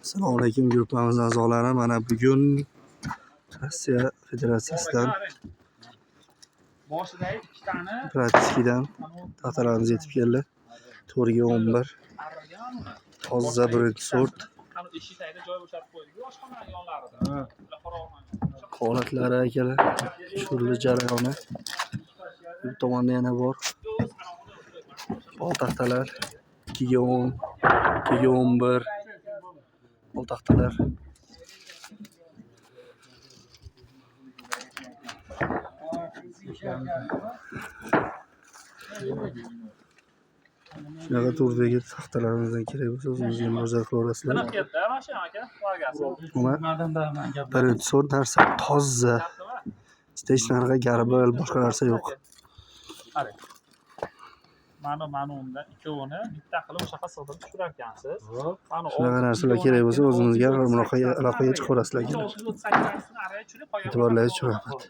Assalomu alaykum guruhimiz a'zolari. Mana bugun Rossiya Federatsiyasidan Bratskidan taxtalarimiz yetib keldi. 411 toza birinchi sort. Holatlari akalar, turli jarayoni. Bu tomonda yana bor. Bol taxtalar 2 ga 10, 2 ga 11 bol taxtalar. Shunaqa turdagi taxtalarimizdan kerak bo'lsa o'zingizga murojaat qilaverasizlar. Birinchi sort narsa toza. Ichida hech qanaqa garbil, boshqa narsa yo'q. Mana unda ikkovini bitta qilib o'shaqa sig'dirib tushirar ekansiz. Shunaqa narsalar kerak bo'lsa o'zimizga aloqaga chiqaverasizlar. E'tiborlaringiz uchun rahmat.